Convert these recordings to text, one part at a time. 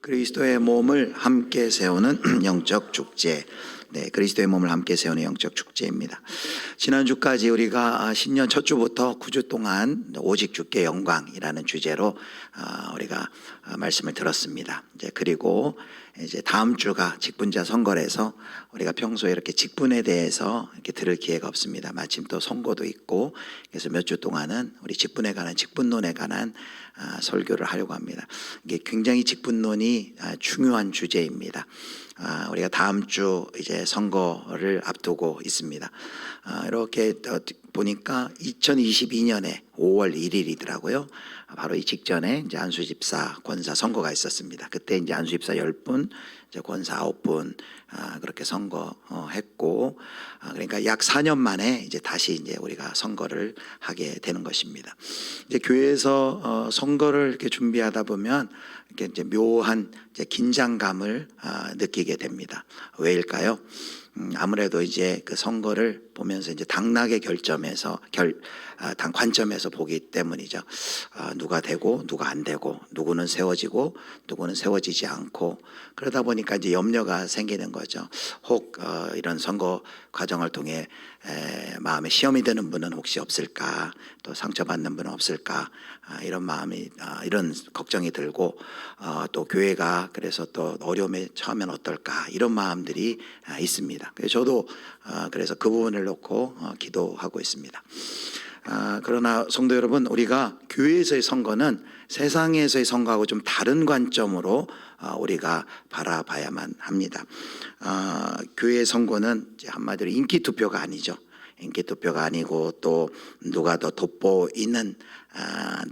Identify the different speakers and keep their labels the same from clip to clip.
Speaker 1: 그리스도의 몸을 함께 세우는 영적 축제. 네, 그리스도의 몸을 함께 세우는 영적 축제입니다. 지난주까지 우리가 신년 첫 주부터 9주 동안 오직 주께 영광이라는 주제로 우리가 말씀을 들었습니다. 그리고 이제 다음 주가 직분자 선거라서 우리가 평소에 이렇게 직분에 대해서 이렇게 들을 기회가 없습니다. 마침 또 선거도 있고, 그래서 몇 주 동안은 우리 직분에 관한, 직분론에 관한 설교를 하려고 합니다. 이게 굉장히 직분론이 중요한 주제입니다. 우리가 다음 주 이제 선거를 앞두고 있습니다. 이렇게 보니까 2022년에 5월 1일이더라고요. 바로 이 직전에 이제 안수 집사 권사 선거가 있었습니다. 그때 이제 안수 집사 10분, 이제 권사 9분 그렇게 선거했고, 그러니까 약 4년 만에 이제 다시 이제 우리가 선거를 하게 되는 것입니다. 이제 교회에서 선거를 이렇게 준비하다 보면 이렇게 이제 묘한 이제 긴장감을 느끼게 됩니다. 왜일까요? 아무래도 이제 그 선거를 보면서 이제 당락의 당 관점에서 보기 때문이죠. 누가 되고 누가 안 되고, 누구는 세워지고 누구는 세워지지 않고, 그러다 보니까 이제 염려가 생기는 거죠. 혹 이런 선거 과정을 통해 마음에 시험이 드는 분은 혹시 없을까, 또 상처받는 분은 없을까, 이런 마음이 이런 걱정이 들고, 또 교회가 그래서 또 어려움에 처하면 어떨까, 이런 마음들이 있습니다. 그래서 저도 그래서 그 부분을 놓고 기도하고 있습니다. 그러나 성도 여러분, 우리가 교회에서의 선거는 세상에서의 선거하고 좀 다른 관점으로 우리가 바라봐야만 합니다. 교회의 선거는 한마디로 인기 투표가 아니죠. 인기 투표가 아니고, 또 누가 더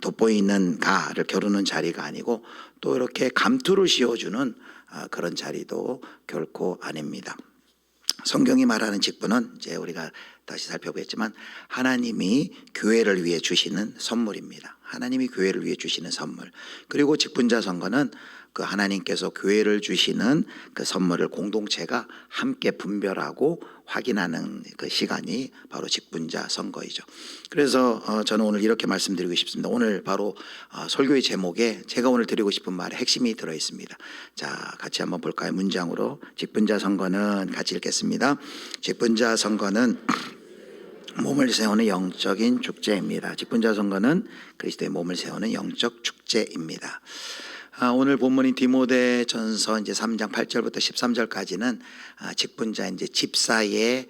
Speaker 1: 돋보이는가를 겨루는 자리가 아니고, 또 이렇게 감투를 씌워주는 그런 자리도 결코 아닙니다. 성경이 말하는 직분은 이제 우리가 다시 살펴보겠지만 하나님이 교회를 위해 주시는 선물입니다. 하나님이 교회를 위해 주시는 선물. 그리고 직분자 선거는 그 하나님께서 교회를 주시는 그 선물을 공동체가 함께 분별하고 확인하는 그 시간이 바로 직분자 선거이죠. 그래서 저는 오늘 이렇게 말씀드리고 싶습니다. 오늘 바로 설교의 제목에 제가 오늘 드리고 싶은 말의 핵심이 들어 있습니다. 자, 같이 한번 볼까요? 문장으로. 직분자 선거는, 같이 읽겠습니다. 직분자 선거는 몸을 세우는 영적인 축제입니다. 직분자 선거는 그리스도의 몸을 세우는 영적 축제입니다. 오늘 본문인 디모데전서 이제 3장 8절부터 13절까지는 직분자 이제 집사의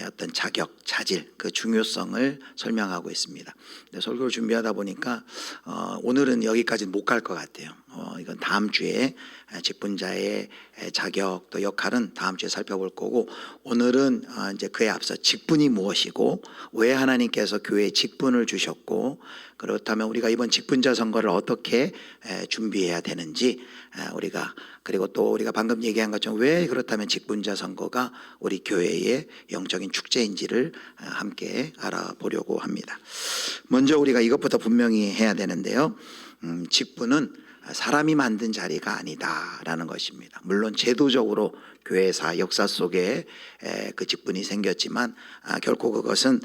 Speaker 1: 어떤 자격, 자질, 그 중요성을 설명하고 있습니다. 설교를 준비하다 보니까 오늘은 여기까지는 못 갈 것 같아요. 이건 다음 주에 직분자의 자격 또 역할은 다음 주에 살펴볼 거고, 오늘은 이제 그에 앞서 직분이 무엇이고, 왜 하나님께서 교회에 직분을 주셨고, 그렇다면 우리가 이번 직분자 선거를 어떻게 준비해야 되는지, 우리가, 그리고 또 우리가 방금 얘기한 것처럼 왜 그렇다면 직분자 선거가 우리 교회의 영적인 축제인지를 함께 알아보려고 합니다. 먼저 우리가 이것부터 분명히 해야 되는데요. 직분은 사람이 만든 자리가 아니다라는 것입니다. 물론 제도적으로 교회사 역사 속에 그 직분이 생겼지만 결코 그것은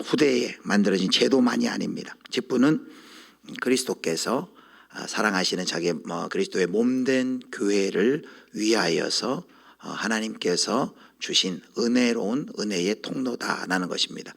Speaker 1: 후대에 만들어진 제도만이 아닙니다. 직분은 그리스도께서 사랑하시는 자기 그리스도의 몸된 교회를 위하여서 하나님께서 주신 은혜로운 은혜의 통로다라는 것입니다.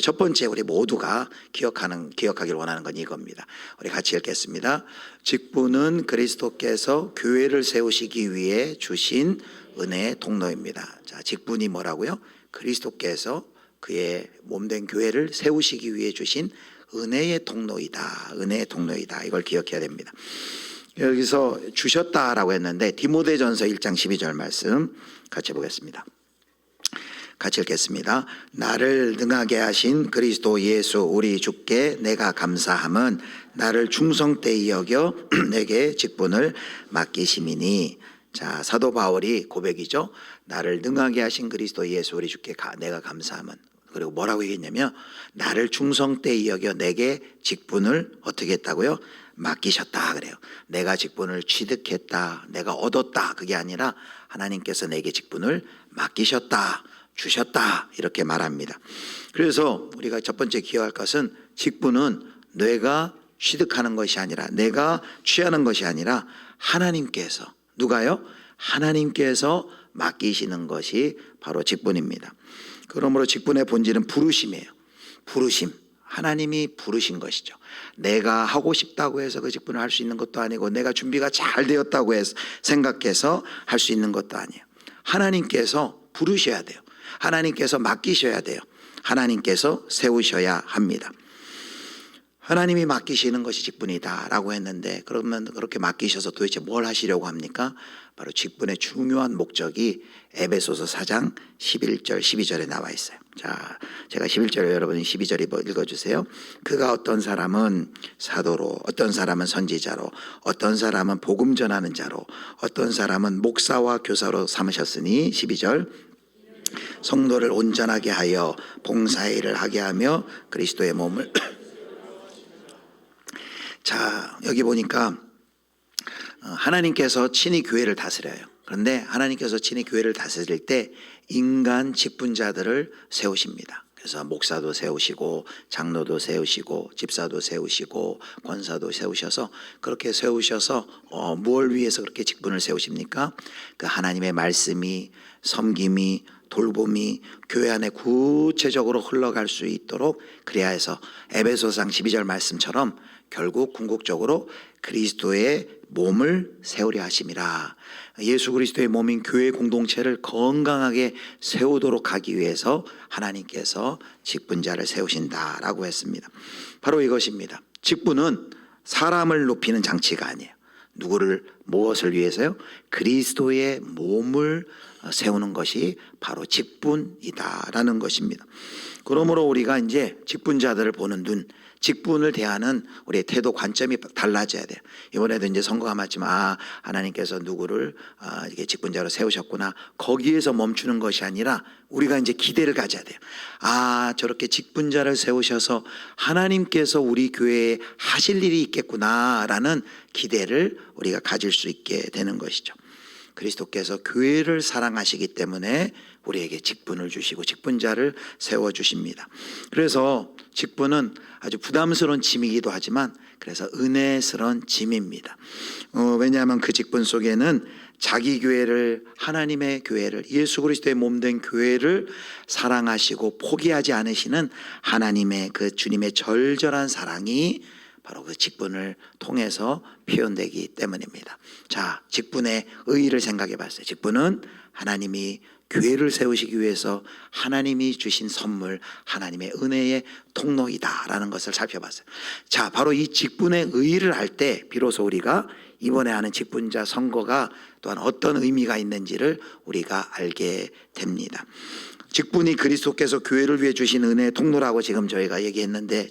Speaker 1: 첫 번째 우리 모두가 기억하길 원하는 건 이겁니다. 우리 같이 읽겠습니다. 직분은 그리스도께서 교회를 세우시기 위해 주신 은혜의 통로입니다. 자, 직분이 뭐라고요? 그리스도께서 그의 몸된 교회를 세우시기 위해 주신 은혜의 통로이다. 은혜의 통로이다. 이걸 기억해야 됩니다. 여기서 주셨다라고 했는데 디모데전서 1장 12절 말씀 같이 보겠습니다. 같이 읽겠습니다. 나를 능하게 하신 그리스도 예수 우리 주께 내가 감사함은 나를 충성되이 여겨 내게 직분을 맡기심이니. 자, 사도 바울이 고백이죠. 나를 능하게 하신 그리스도 예수 우리 주께 내가 감사함은, 그리고 뭐라고 얘기했냐면 나를 충성되이 여겨 내게 직분을 어떻게 했다고요? 맡기셨다 그래요. 내가 직분을 취득했다, 내가 얻었다, 그게 아니라 하나님께서 내게 직분을 맡기셨다, 주셨다, 이렇게 말합니다. 그래서 우리가 첫 번째 기억할 것은 직분은 내가 취득하는 것이 아니라, 내가 취하는 것이 아니라 하나님께서, 누가요? 하나님께서 맡기시는 것이 바로 직분입니다. 그러므로 직분의 본질은 부르심이에요. 부르심. 하나님이 부르신 것이죠. 내가 하고 싶다고 해서 그 직분을 할 수 있는 것도 아니고 내가 준비가 잘 되었다고 해서 생각해서 할 수 있는 것도 아니에요. 하나님께서 부르셔야 돼요. 하나님께서 맡기셔야 돼요. 하나님께서 세우셔야 합니다. 하나님이 맡기시는 것이 직분이다 라고 했는데, 그러면 그렇게 맡기셔서 도대체 뭘 하시려고 합니까? 바로 직분의 중요한 목적이 에베소서 4장 11절 12절에 나와 있어요. 자, 제가 11절, 여러분이 12절 읽어주세요. 그가 어떤 사람은 사도로, 어떤 사람은 선지자로, 어떤 사람은 복음 전하는 자로, 어떤 사람은 목사와 교사로 삼으셨으니, 12절, 성도를 온전하게 하여 봉사의 일을 하게 하며 그리스도의 몸을 자, 여기 보니까 하나님께서 친히 교회를 다스려요. 그런데 하나님께서 친히 교회를 다스릴 때 인간 직분자들을 세우십니다. 그래서 목사도 세우시고 장로도 세우시고 집사도 세우시고 권사도 세우셔서, 그렇게 세우셔서 뭘 위해서 그렇게 직분을 세우십니까? 그 하나님의 말씀이, 섬김이, 돌봄이 교회 안에 구체적으로 흘러갈 수 있도록, 그래야 해서 에베소상 12절 말씀처럼 결국 궁극적으로 그리스도의 몸을 세우려 하심이라. 예수 그리스도의 몸인 교회 공동체를 건강하게 세우도록 하기 위해서 하나님께서 직분자를 세우신다라고 했습니다. 바로 이것입니다. 직분은 사람을 높이는 장치가 아니에요. 누구를, 무엇을 위해서요? 그리스도의 몸을 세우는 것이 바로 직분이다라는 것입니다. 그러므로 우리가 이제 직분자들을 보는 눈, 직분을 대하는 우리의 태도, 관점이 달라져야 돼요. 이번에도 이제 선거가 맞지만 하나님께서 누구를 이게 직분자로 세우셨구나, 거기에서 멈추는 것이 아니라 우리가 이제 기대를 가져야 돼요. 저렇게 직분자를 세우셔서 하나님께서 우리 교회에 하실 일이 있겠구나라는 기대를 우리가 가질 수 있게 되는 것이죠. 그리스도께서 교회를 사랑하시기 때문에 우리에게 직분을 주시고 직분자를 세워주십니다. 그래서 직분은 아주 부담스러운 짐이기도 하지만 그래서 은혜스러운 짐입니다. 왜냐하면 그 직분 속에는 자기 교회를, 하나님의 교회를, 예수 그리스도의 몸된 교회를 사랑하시고 포기하지 않으시는 하나님의 그 주님의 절절한 사랑이 바로 그 직분을 통해서 표현되기 때문입니다. 자, 직분의 의의를 생각해 봤어요. 직분은 하나님이 교회를 세우시기 위해서 하나님이 주신 선물, 하나님의 은혜의 통로이다라는 것을 살펴봤어요. 자, 바로 이 직분의 의의를 할 때 비로소 우리가 이번에 하는 직분자 선거가 또한 어떤 의미가 있는지를 우리가 알게 됩니다. 직분이 그리스도께서 교회를 위해 주신 은혜의 통로라고 지금 제가 얘기했는데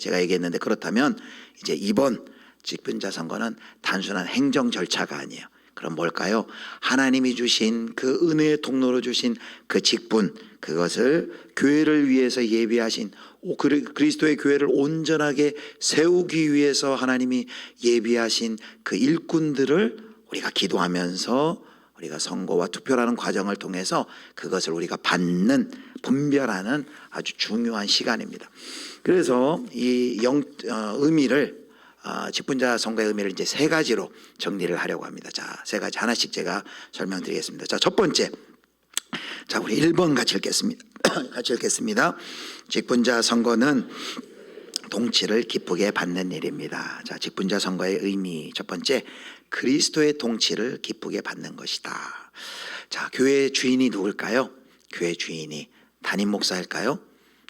Speaker 1: 그렇다면 이제 이번 직분자 선거는 단순한 행정 절차가 아니에요. 그럼 뭘까요? 하나님이 주신 그 은혜의 통로로 주신 그 직분, 그것을 교회를 위해서 예비하신, 그리스도의 교회를 온전하게 세우기 위해서 하나님이 예비하신 그 일꾼들을 우리가 기도하면서 우리가 선거와 투표라는 과정을 통해서 그것을 우리가 받는, 분별하는 아주 중요한 시간입니다. 그래서 이 의미를, 직분자 선거의 의미를 이제 세 가지로 정리를 하려고 합니다. 자, 세 가지 하나씩 제가 설명드리겠습니다. 자, 첫 번째, 자, 우리 1번 같이 읽겠습니다. 같이 읽겠습니다. 직분자 선거는 통치를 기쁘게 받는 일입니다. 자, 직분자 선거의 의미, 첫 번째, 그리스도의 통치를 기쁘게 받는 것이다. 자, 교회의 주인이 누굴까요? 교회 주인이 담임 목사일까요?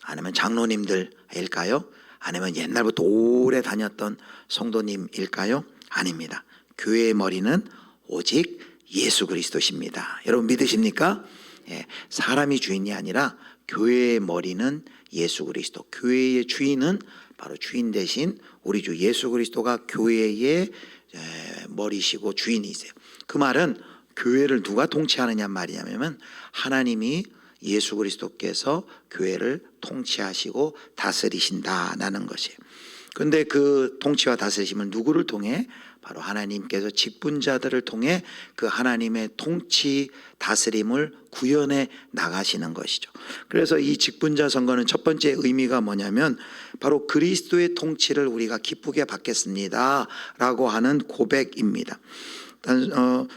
Speaker 1: 아니면 장로님들일까요? 아니면 옛날부터 오래 다녔던 성도님일까요? 아닙니다. 교회의 머리는 오직 예수 그리스도십니다. 여러분 믿으십니까? 예, 사람이 주인이 아니라 교회의 머리는 예수 그리스도. 교회의 주인은 바로 주인 대신 우리 주 예수 그리스도가 교회의 머리시고 주인이세요. 그 말은 교회를 누가 통치하느냐 말이냐면 하나님이, 예수 그리스도께서 교회를 통치하시고 다스리신다라는 것이에요. 그런데 그 통치와 다스리심을 누구를 통해? 바로 하나님께서 직분자들을 통해 그 하나님의 통치, 다스림을 구현해 나가시는 것이죠. 그래서 이 직분자 선거는 첫 번째 의미가 뭐냐면 바로 그리스도의 통치를 우리가 기쁘게 받겠습니다 라고 하는 고백입니다.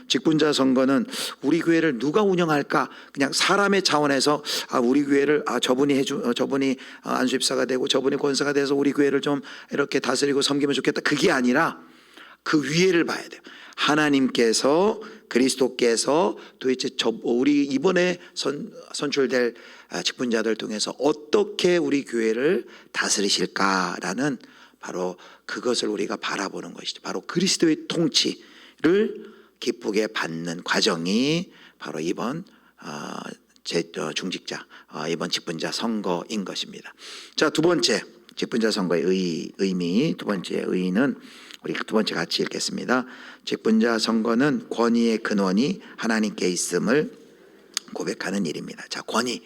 Speaker 1: 직분자 선거는 우리 교회를 누가 운영할까, 그냥 사람의 차원에서 우리 교회를 저분이 안수입사가 되고 저분이 권사가 돼서 우리 교회를 좀 이렇게 다스리고 섬기면 좋겠다, 그게 아니라 그 위에를 봐야 돼요. 하나님께서, 그리스도께서 도대체 우리 이번에 선출될 직분자들 통해서 어떻게 우리 교회를 다스리실까라는, 바로 그것을 우리가 바라보는 것이죠. 바로 그리스도의 통치를 기쁘게 받는 과정이 바로 이번 중직자, 이번 직분자 선거인 것입니다. 자, 두 번째 직분자 선거의 의미, 두 번째 의의는 우리 두 번째 같이 읽겠습니다. 직분자 선거는 권위의 근원이 하나님께 있음을 고백하는 일입니다. 자, 권위.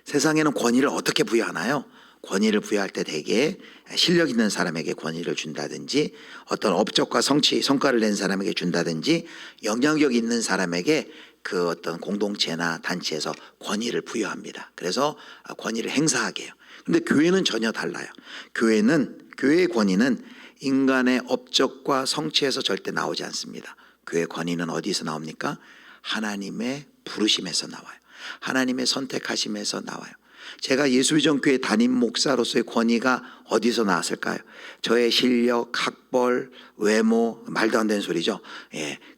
Speaker 1: 세상에는 권위를 어떻게 부여하나요? 권위를 부여할 때 대개 실력 있는 사람에게 권위를 준다든지, 어떤 업적과 성과를 낸 사람에게 준다든지, 영향력 있는 사람에게 그 어떤 공동체나 단체에서 권위를 부여합니다. 그래서 권위를 행사하게 해요. 근데 교회는 전혀 달라요. 교회의 권위는 인간의 업적과 성취에서 절대 나오지 않습니다. 교회의 권위는 어디서 나옵니까? 하나님의 부르심에서 나와요. 하나님의 선택하심에서 나와요. 제가 예수비전교회 담임 목사로서의 권위가 어디서 나왔을까요? 저의 실력, 학벌, 외모, 말도 안 되는 소리죠.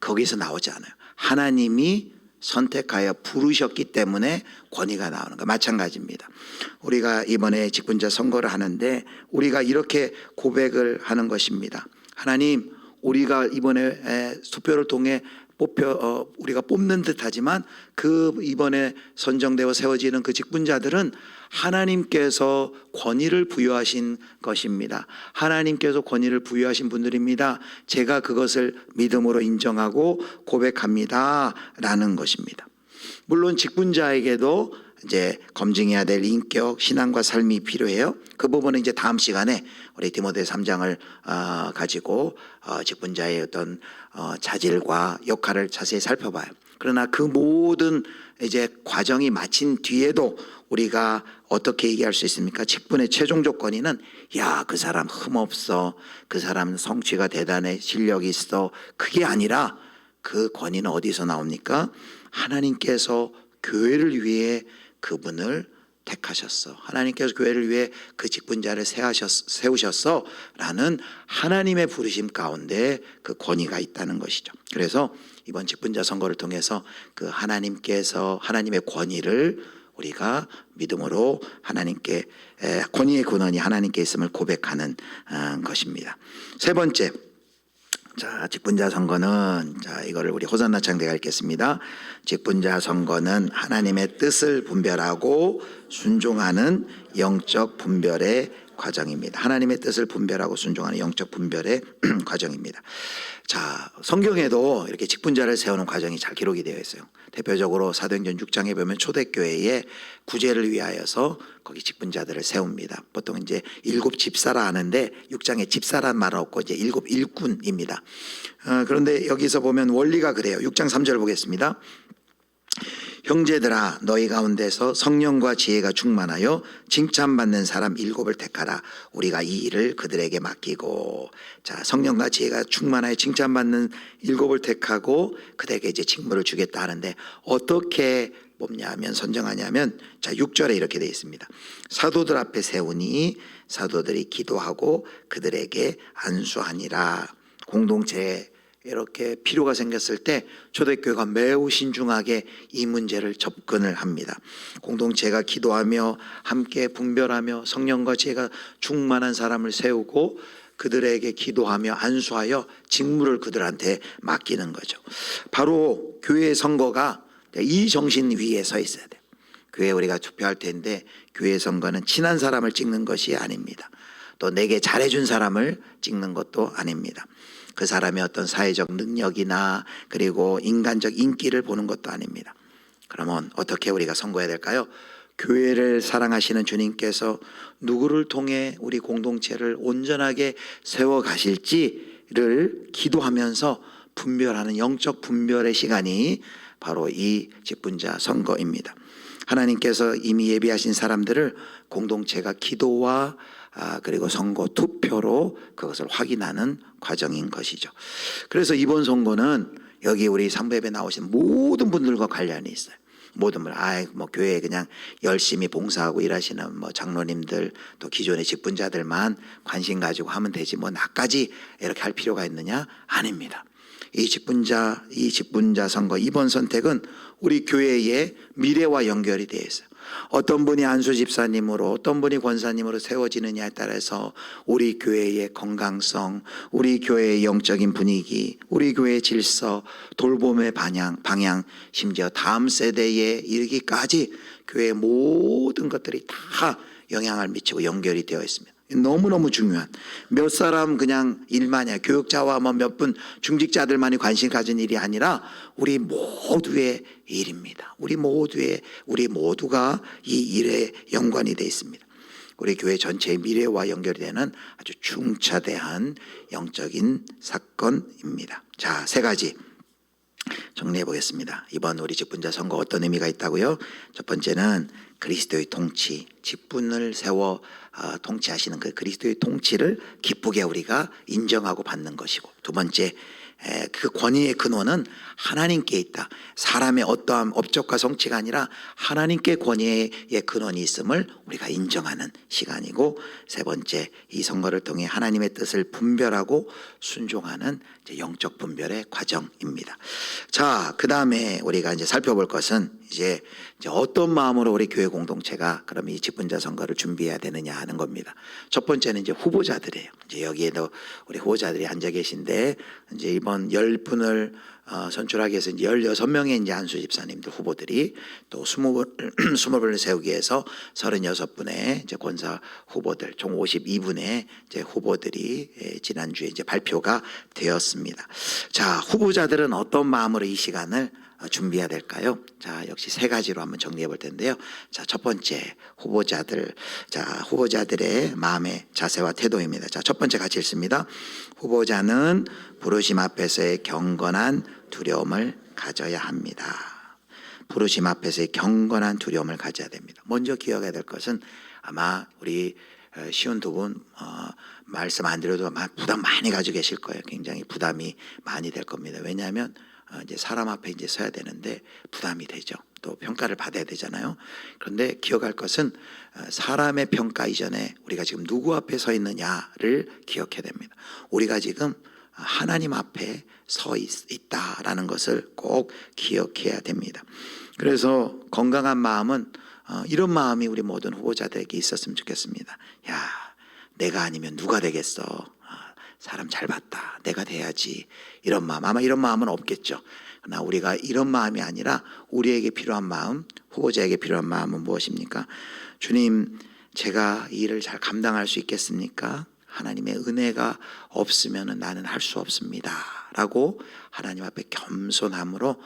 Speaker 1: 거기서 나오지 않아요. 하나님이 선택하여 부르셨기 때문에 권위가 나오는 거 마찬가지입니다. 우리가 이번에 직분자 선거를 하는데 우리가 이렇게 고백을 하는 것입니다. 하나님, 우리가 이번에 투표를 통해 우리가 뽑는 듯하지만 그 이번에 선정되어 세워지는 그 직분자들은 하나님께서 권위를 부여하신 것입니다. 하나님께서 권위를 부여하신 분들입니다. 제가 그것을 믿음으로 인정하고 고백합니다 라는 것입니다. 물론 직분자에게도 이제 검증해야 될 인격, 신앙과 삶이 필요해요. 그 부분은 이제 다음 시간에 우리 디모데 3장을 가지고 직분자의 어떤 자질과 역할을 자세히 살펴봐요. 그러나 그 모든 이제 과정이 마친 뒤에도 우리가 어떻게 얘기할 수 있습니까? 직분의 최종 조건이는 그 사람 흠없어, 그 사람 성취가 대단해, 실력이 있어, 그게 아니라 그 권위는 어디서 나옵니까? 하나님께서 교회를 위해 그분을 택하셨어, 하나님께서 교회를 위해 그 직분자를 세우셨어 라는 하나님의 부르심 가운데 그 권위가 있다는 것이죠. 그래서 이번 직분자 선거를 통해서 그 하나님의 권위를 우리가 믿음으로 하나님께, 권위의 근원이 하나님께 있음을 고백하는 것입니다. 세 번째, 자, 직분자 선거는, 자, 이거를 우리 호산나 창대가 읽겠습니다. 직분자 선거는 하나님의 뜻을 분별하고 순종하는 영적 분별의 과정입니다. 하나님의 뜻을 분별하고 순종하는 영적 분별의 과정입니다. 자, 성경에도 이렇게 직분자를 세우는 과정이 잘 기록이 되어 있어요. 대표적으로 사도행전 6장에 보면 초대교회의 구제를 위하여서 거기 직분자들을 세웁니다. 보통 이제 7 집사라 하는데 6장에 집사란 말은 없고 이제 7 일꾼입니다. 그런데 여기서 보면 원리가 그래요. 6장 3절 보겠습니다. 형제들아, 너희 가운데서 성령과 지혜가 충만하여 칭찬받는 사람 7을 택하라. 우리가 이 일을 그들에게 맡기고. 자, 성령과 지혜가 충만하여 칭찬받는 7을 택하고 그들에게 이제 직무를 주겠다 하는데, 어떻게 뽑냐면, 선정하냐면, 자, 6절에 이렇게 되어 있습니다. 사도들 앞에 세우니 사도들이 기도하고 그들에게 안수하니라. 공동체에 이렇게 필요가 생겼을 때 초대교회가 매우 신중하게 이 문제를 접근을 합니다. 공동체가 기도하며 함께 분별하며 성령과 지혜가 충만한 사람을 세우고 그들에게 기도하며 안수하여 직무를 그들한테 맡기는 거죠. 바로 교회의 선거가 이 정신 위에 서 있어야 돼요. 교회 우리가 투표할 텐데 교회 선거는 친한 사람을 찍는 것이 아닙니다. 또 내게 잘해준 사람을 찍는 것도 아닙니다. 그 사람의 어떤 사회적 능력이나 그리고 인간적 인기를 보는 것도 아닙니다. 그러면 어떻게 우리가 선거해야 될까요? 교회를 사랑하시는 주님께서 누구를 통해 우리 공동체를 온전하게 세워가실지를 기도하면서 분별하는 영적 분별의 시간이 바로 이 직분자 선거입니다. 하나님께서 이미 예비하신 사람들을 공동체가 기도와 그리고 선거 투표로 그것을 확인하는 과정인 것이죠. 그래서 이번 선거는 여기 우리 산부예배 나오신 모든 분들과 관련이 있어요. 모든 분, 뭐 교회에 그냥 열심히 봉사하고 일하시는 뭐 장로님들 또 기존의 직분자들만 관심 가지고 하면 되지 뭐 나까지 이렇게 할 필요가 있느냐? 아닙니다. 이 직분자 선거 이번 선택은 우리 교회의 미래와 연결이 되어 있어요. 어떤 분이 안수 집사님으로 어떤 분이 권사님으로 세워지느냐에 따라서 우리 교회의 건강성, 우리 교회의 영적인 분위기, 우리 교회의 질서, 돌봄의 방향, 심지어 다음 세대에 이르기까지 교회의 모든 것들이 다 영향을 미치고 연결이 되어 있습니다. 너무너무 중요한, 몇 사람 그냥 일만이야, 교육자와 뭐 몇 분 중직자들만이 관심 가진 일이 아니라 우리 모두의 일입니다. 우리 모두가 이 일에 연관이 되어 있습니다. 우리 교회 전체의 미래와 연결이 되는 아주 중차대한 영적인 사건입니다. 자, 세 가지 정리해 보겠습니다. 이번 우리 직분자 선거 어떤 의미가 있다고요? 첫 번째는 그리스도의 통치, 직분을 세워 통치하시는 그 그리스도의 통치를 기쁘게 우리가 인정하고 받는 것이고, 두 번째, 그 권위의 근원은 하나님께 있다. 사람의 어떠한 업적과 성취가 아니라 하나님께 권위의 근원이 있음을 우리가 인정하는 시간이고, 세 번째, 이 선거를 통해 하나님의 뜻을 분별하고 순종하는 영적 분별의 과정입니다. 자, 그 다음에 우리가 이제 살펴볼 것은 이제 어떤 마음으로 우리 교회 공동체가 그럼 이 직분자 선거를 준비해야 되느냐 하는 겁니다. 첫 번째는 이제 후보자들이에요. 이제 여기에도 우리 후보자들이 앉아 계신데, 이제 이번 10분을 선출하기 위해서 이제 16명의 이제 안수 집사님들 후보들이, 또 20분을 세우기 위해서 36분의 이제 권사 후보들, 총 52분의 이제 후보들이 지난주에 이제 발표가 되었습니다. 자, 후보자들은 어떤 마음으로 이 시간을 준비해야 될까요? 자, 역시 세 가지로 한번 정리해 볼 텐데요. 자, 첫 번째, 후보자들의 마음의 자세와 태도입니다. 자, 첫 번째 같이 읽습니다. 후보자는 부르심 앞에서의 경건한 두려움을 가져야 합니다. 부르심 앞에서의 경건한 두려움을 가져야 됩니다. 먼저 기억해야 될 것은, 아마 우리 쉬운 두 분 말씀 안 드려도 아마 부담 많이 가지고 계실 거예요. 굉장히 부담이 많이 될 겁니다. 왜냐하면 이제 사람 앞에 이제 서야 되는데 부담이 되죠. 또 평가를 받아야 되잖아요. 그런데 기억할 것은, 사람의 평가 이전에 우리가 지금 누구 앞에 서 있느냐를 기억해야 됩니다. 우리가 지금 하나님 앞에 서 있다라는 것을 꼭 기억해야 됩니다. 그래서 건강한 마음은 이런 마음이 우리 모든 후보자들에게 있었으면 좋겠습니다. 야, 내가 아니면 누가 되겠어? 사람 잘 봤다, 내가 돼야지, 이런 마음. 아마 이런 마음은 없겠죠. 그러나 우리가 이런 마음이 아니라 우리에게 필요한 마음, 후보자에게 필요한 마음은 무엇입니까? 주님, 제가 이 일을 잘 감당할 수 있겠습니까? 하나님의 은혜가 없으면 나는 할 수 없습니다 라고 하나님 앞에 겸손함으로,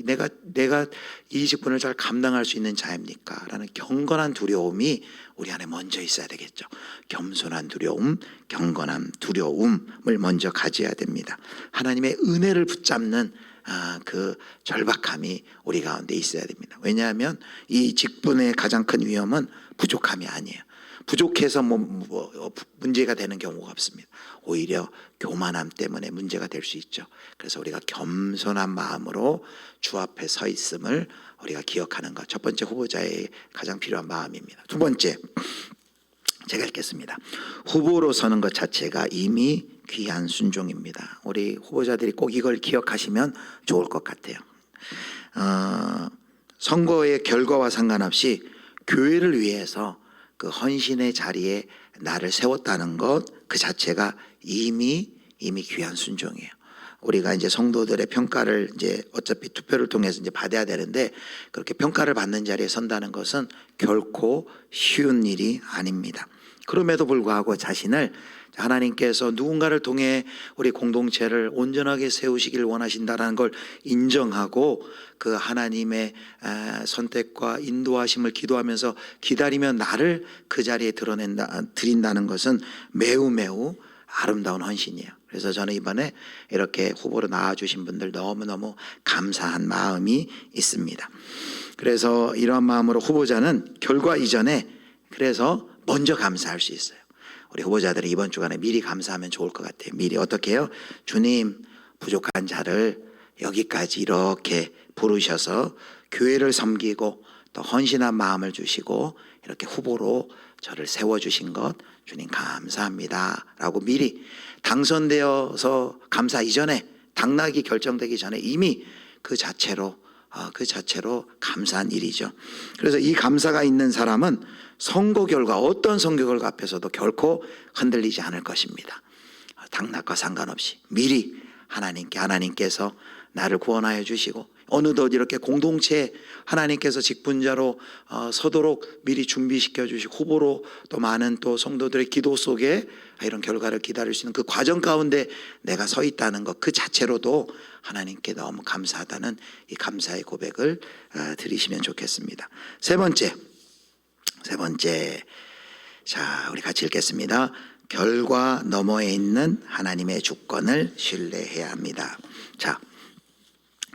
Speaker 1: 내가 이 직분을 잘 감당할 수 있는 자입니까? 라는 경건한 두려움이 우리 안에 먼저 있어야 되겠죠. 겸손한 두려움, 경건한 두려움을 먼저 가져야 됩니다. 하나님의 은혜를 붙잡는 그 절박함이 우리 가운데 있어야 됩니다. 왜냐하면 이 직분의 가장 큰 위험은 부족함이 아니에요. 부족해서 문제가 되는 경우가 없습니다. 오히려 교만함 때문에 문제가 될 수 있죠. 그래서 우리가 겸손한 마음으로 주 앞에 서 있음을 우리가 기억하는 것, 첫 번째 후보자의 가장 필요한 마음입니다. 두 번째, 제가 읽겠습니다. 후보로 서는 것 자체가 이미 귀한 순종입니다. 우리 후보자들이 꼭 이걸 기억하시면 좋을 것 같아요. 선거의 결과와 상관없이 교회를 위해서 그 헌신의 자리에 나를 세웠다는 것, 그 자체가 이미 귀한 순종이에요. 우리가 이제 성도들의 평가를 이제 어차피 투표를 통해서 이제 받아야 되는데, 그렇게 평가를 받는 자리에 선다는 것은 결코 쉬운 일이 아닙니다. 그럼에도 불구하고 자신을 하나님께서 누군가를 통해 우리 공동체를 온전하게 세우시길 원하신다는 걸 인정하고, 그 하나님의 선택과 인도하심을 기도하면서 기다리면 나를 그 자리에 드린다는 것은 매우 아름다운 헌신이에요. 그래서 저는 이번에 이렇게 후보로 나와주신 분들 너무너무 감사한 마음이 있습니다. 그래서 이런 마음으로 후보자는 결과 이전에 그래서 먼저 감사할 수 있어요. 우리 후보자들이 이번 주간에 미리 감사하면 좋을 것 같아요. 미리 어떻게 해요? 주님, 부족한 자를 여기까지 이렇게 부르셔서 교회를 섬기고 또 헌신한 마음을 주시고 이렇게 후보로 저를 세워주신 것 주님 감사합니다 라고 미리 당선되어서 감사 이전에 당락이 결정되기 전에 이미 그 자체로 감사한 일이죠. 그래서 이 감사가 있는 사람은 선거 결과 어떤 선거 결과 앞에서도 결코 흔들리지 않을 것입니다. 당락과 상관없이 미리 하나님께서 나를 구원하여 주시고 어느덧 이렇게 공동체 하나님께서 직분자로 서도록 미리 준비시켜 주시고 후보로 또 많은 또 성도들의 기도 속에 이런 결과를 기다릴 수 있는 그 과정 가운데 내가 서 있다는 것 그 자체로도 하나님께 너무 감사하다는 이 감사의 고백을 드리시면 좋겠습니다. 세 번째 자 우리 같이 읽겠습니다. 결과 너머에 있는 하나님의 주권을 신뢰해야 합니다. 자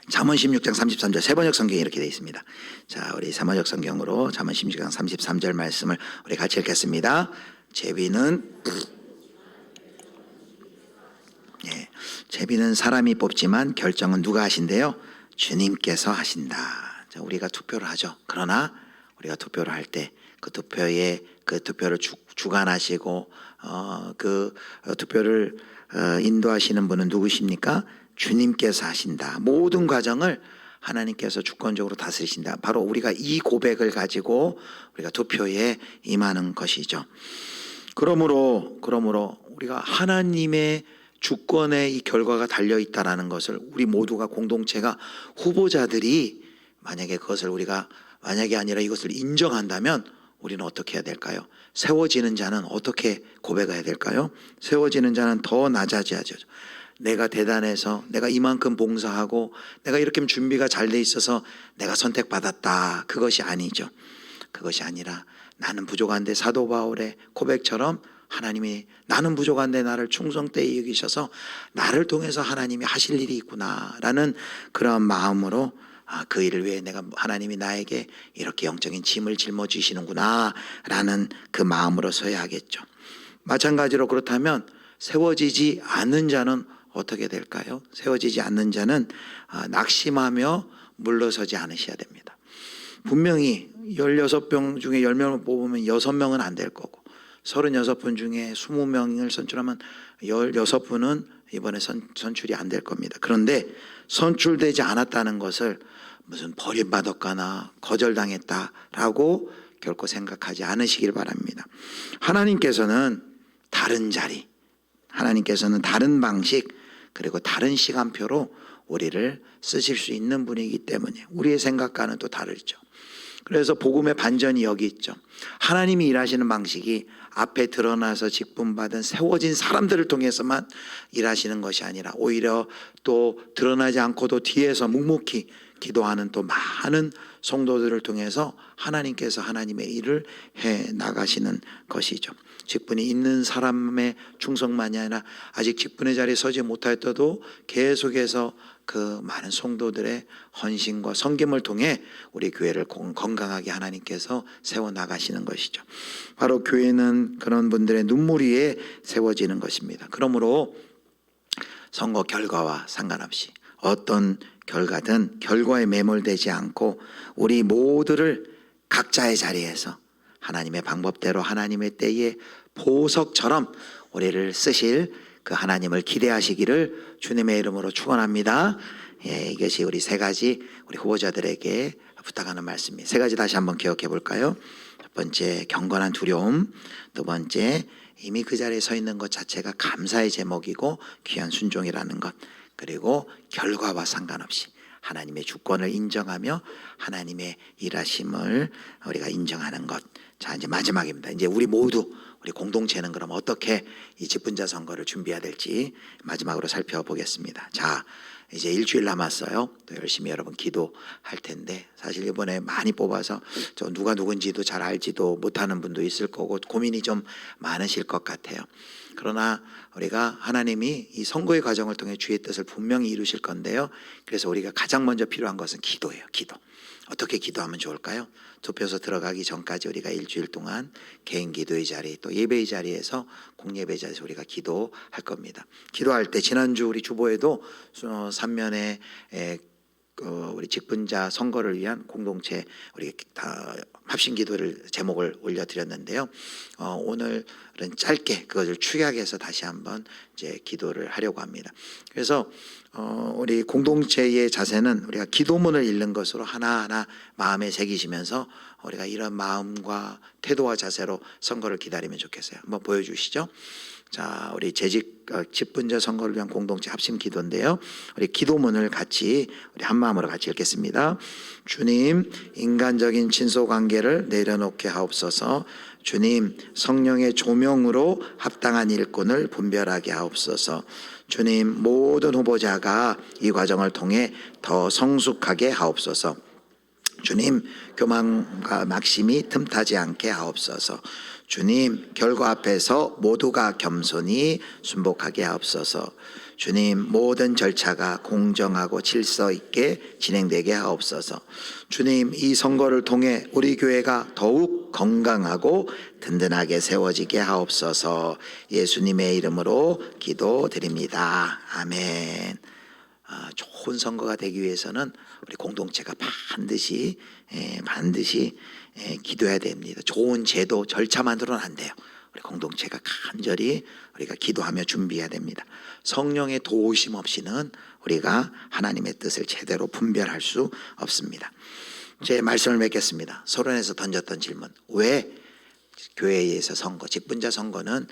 Speaker 1: 잠언 16장 33절 세번역 성경이 이렇게 되어 있습니다. 자 우리 세번역 성경으로 잠언 16장 33절 말씀을 우리 같이 읽겠습니다. 제비는 사람이 뽑지만 결정은 누가 하신대요? 주님께서 하신다. 자, 우리가 투표를 하죠. 그러나 우리가 투표를 할 때 그 투표를 주관하시고 그 투표를 인도하시는 분은 누구십니까? 주님께서 하신다. 모든 과정을 하나님께서 주권적으로 다스리신다. 바로 우리가 이 고백을 가지고 우리가 투표에 임하는 것이죠. 그러므로 우리가 하나님의 주권에 이 결과가 달려있다라는 것을 우리 모두가 공동체가 후보자들이 만약에 아니라 이것을 인정한다면 우리는 어떻게 해야 될까요? 세워지는 자는 어떻게 고백해야 될까요? 세워지는 자는 더 낮아져야죠. 내가 대단해서 내가 이만큼 봉사하고 내가 이렇게 준비가 잘 돼 있어서 내가 선택받았다. 그것이 아니죠. 그것이 아니라 나는 부족한데 사도 바울의 고백처럼 하나님이 나는 부족한데 나를 충성되이 여기셔서 나를 통해서 하나님이 하실 일이 있구나라는 그런 마음으로 그 일을 위해 하나님이 나에게 이렇게 영적인 짐을 짊어지시는구나 라는 그 마음으로 서야 하겠죠. 마찬가지로 그렇다면 세워지지 않는 자는 어떻게 될까요? 세워지지 않는 자는 낙심하며 물러서지 않으셔야 됩니다. 분명히 16명 중에 10명을 뽑으면 6명은 안 될 거고 36분 중에 20명을 선출하면 16분은 이번에 선출이 안 될 겁니다. 그런데 선출되지 않았다는 것을 무슨 버림받았거나 거절당했다라고 결코 생각하지 않으시길 바랍니다. 하나님께서는 다른 자리, 하나님께서는 다른 방식 그리고 다른 시간표로 우리를 쓰실 수 있는 분이기 때문에 우리의 생각과는 또 다르죠. 그래서 복음의 반전이 여기 있죠. 하나님이 일하시는 방식이 앞에 드러나서 직분받은 세워진 사람들을 통해서만 일하시는 것이 아니라 오히려 또 드러나지 않고도 뒤에서 묵묵히 기도하는 또 많은 성도들을 통해서 하나님께서 하나님의 일을 해 나가시는 것이죠. 직분이 있는 사람의 충성만이 아니라 아직 직분의 자리에 서지 못하였어도 계속해서 그 많은 성도들의 헌신과 섬김을 통해 우리 교회를 건강하게 하나님께서 세워나가시는 것이죠. 바로 교회는 그런 분들의 눈물 위에 세워지는 것입니다. 그러므로 선거 결과와 상관없이 어떤 결과든 결과에 매몰되지 않고 우리 모두를 각자의 자리에서 하나님의 방법대로 하나님의 때에 보석처럼 우리를 쓰실 그 하나님을 기대하시기를 주님의 이름으로 축원합니다. 이것이 우리 세 가지 우리 후보자들에게 부탁하는 말씀입니다. 세 가지 다시 한번 기억해 볼까요? 첫 번째, 경건한 두려움. 두 번째, 이미 그 자리에 서 있는 것 자체가 감사의 제목이고 귀한 순종이라는 것. 그리고 결과와 상관없이 하나님의 주권을 인정하며 하나님의 일하심을 우리가 인정하는 것. 자, 이제 마지막입니다. 이제 우리 모두 우리 공동체는 그럼 어떻게 이 직분자 선거를 준비해야 될지 마지막으로 살펴보겠습니다. 자, 이제 일주일 남았어요. 또 열심히 여러분 기도할 텐데 사실 이번에 많이 뽑아서 저 누가 누군지도 잘 알지도 못하는 분도 있을 거고 고민이 좀 많으실 것 같아요. 그러나 우리가 하나님이 이 선거의 과정을 통해 주의 뜻을 분명히 이루실 건데요. 그래서 우리가 가장 먼저 필요한 것은 기도예요. 기도. 어떻게 기도하면 좋을까요? 투표소 들어가기 전까지 우리가 일주일 동안 개인 기도의 자리, 또 예배의 자리에서 공예배 자리에서 우리가 기도할 겁니다. 기도할 때 지난주 우리 주보에도 3면에 우리 직분자 선거를 위한 공동체 우리 다 합심 기도를 제목을 올려드렸는데요. 오늘은 짧게 그것을 축약해서 다시 한번 이제 기도를 하려고 합니다. 그래서 우리 공동체의 자세는 우리가 기도문을 읽는 것으로 하나하나 마음에 새기시면서 우리가 이런 마음과 태도와 자세로 선거를 기다리면 좋겠어요. 한번 보여주시죠. 자, 우리 직분자 선거를 위한 공동체 합심 기도인데요. 우리 기도문을 같이 우리 한 마음으로 같이 읽겠습니다. 주님, 인간적인 친소 관계를 내려놓게 하옵소서. 주님, 성령의 조명으로 합당한 일꾼을 분별하게 하옵소서. 주님, 모든 후보자가 이 과정을 통해 더 성숙하게 하옵소서. 주님, 교만과 막심이 틈타지 않게 하옵소서. 주님, 결과 앞에서 모두가 겸손히 순복하게 하옵소서. 주님, 모든 절차가 공정하고 질서 있게 진행되게 하옵소서. 주님, 이 선거를 통해 우리 교회가 더욱 건강하고 든든하게 세워지게 하옵소서. 예수님의 이름으로 기도드립니다. 아멘. 좋은 선거가 되기 위해서는 우리 공동체가 반드시 기도해야 됩니다. 좋은 제도 절차만으로는 안 돼요. 우리 공동체가 간절히 우리가 기도하며 준비해야 됩니다. 성령의 도우심 없이는 우리가 하나님의 뜻을 제대로 분별할 수 없습니다. 제 말씀을 맺겠습니다. 서론에서 던졌던 질문, 왜 교회에서 선거, 직분자 선거는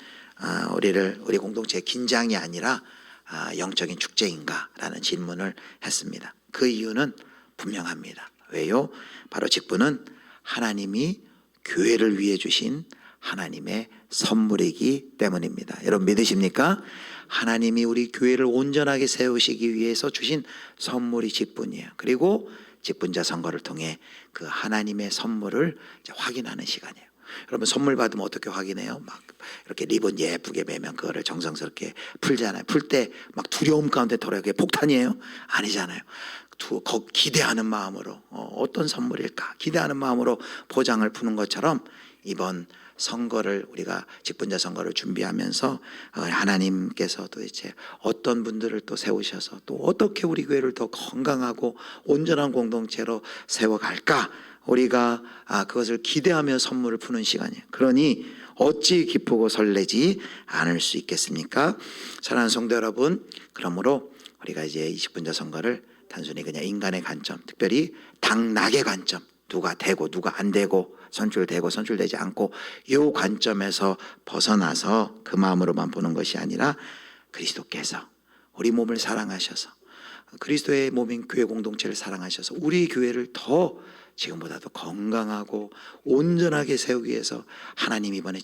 Speaker 1: 우리 공동체의 긴장이 아니라 영적인 축제인가? 라는 질문을 했습니다. 그 이유는 분명합니다. 왜요? 바로 직분은 하나님이 교회를 위해 주신 하나님의 선물이기 때문입니다. 여러분 믿으십니까? 하나님이 우리 교회를 온전하게 세우시기 위해서 주신 선물이 직분이에요. 그리고 직분자 선거를 통해 그 하나님의 선물을 이제 확인하는 시간이에요. 여러분 선물 받으면 어떻게 확인해요? 막 이렇게 리본 예쁘게 매면 그거를 정성스럽게 풀잖아요. 풀 때 막 두려움 가운데 돌아요. 그게 폭탄이에요? 아니잖아요. 기대하는 마음으로 어떤 선물일까? 기대하는 마음으로 포장을 푸는 것처럼 이번 선거를 우리가 직분자 선거를 준비하면서 하나님께서 도대체 어떤 분들을 또 세우셔서 또 어떻게 우리 교회를 더 건강하고 온전한 공동체로 세워갈까? 우리가 그것을 기대하며 선물을 푸는 시간이에요. 그러니 어찌 기쁘고 설레지 않을 수 있겠습니까? 사랑하는 성도 여러분, 그러므로 우리가 이제 20분자 선거를 단순히 그냥 인간의 관점, 특별히 당락의 관점, 누가 되고 누가 안 되고 선출되고 선출되지 않고 이 관점에서 벗어나서 그 마음으로만 보는 것이 아니라 그리스도께서 우리 몸을 사랑하셔서 그리스도의 몸인 교회 공동체를 사랑하셔서 우리 교회를 더 지금보다도 건강하고 온전하게 세우기 위해서 하나님 이번에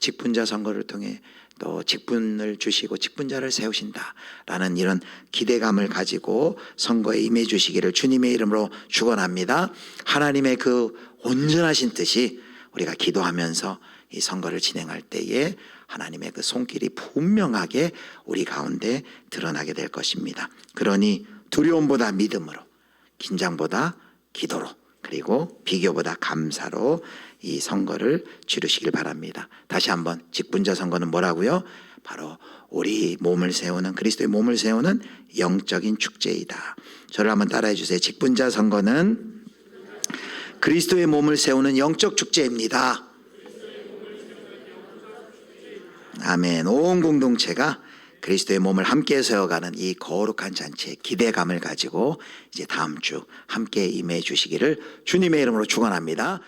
Speaker 1: 직분자 선거를 통해 또 직분을 주시고 직분자를 세우신다라는 이런 기대감을 가지고 선거에 임해 주시기를 주님의 이름으로 축원합니다. 하나님의 그 온전하신 뜻이 우리가 기도하면서 이 선거를 진행할 때에 하나님의 그 손길이 분명하게 우리 가운데 드러나게 될 것입니다. 그러니 두려움보다 믿음으로, 긴장보다 기도로, 그리고 비교보다 감사로 이 선거를 치르시길 바랍니다. 다시 한번 직분자 선거는 뭐라고요? 바로 우리 몸을 세우는 그리스도의 몸을 세우는 영적인 축제이다. 저를 한번 따라해 주세요. 직분자 선거는 그리스도의 몸을 세우는 영적 축제입니다. 아멘. 온 공동체가 그리스도의 몸을 함께 세워가는 이 거룩한 잔치의 기대감을 가지고 이제 다음 주 함께 임해 주시기를 주님의 이름으로 축원합니다.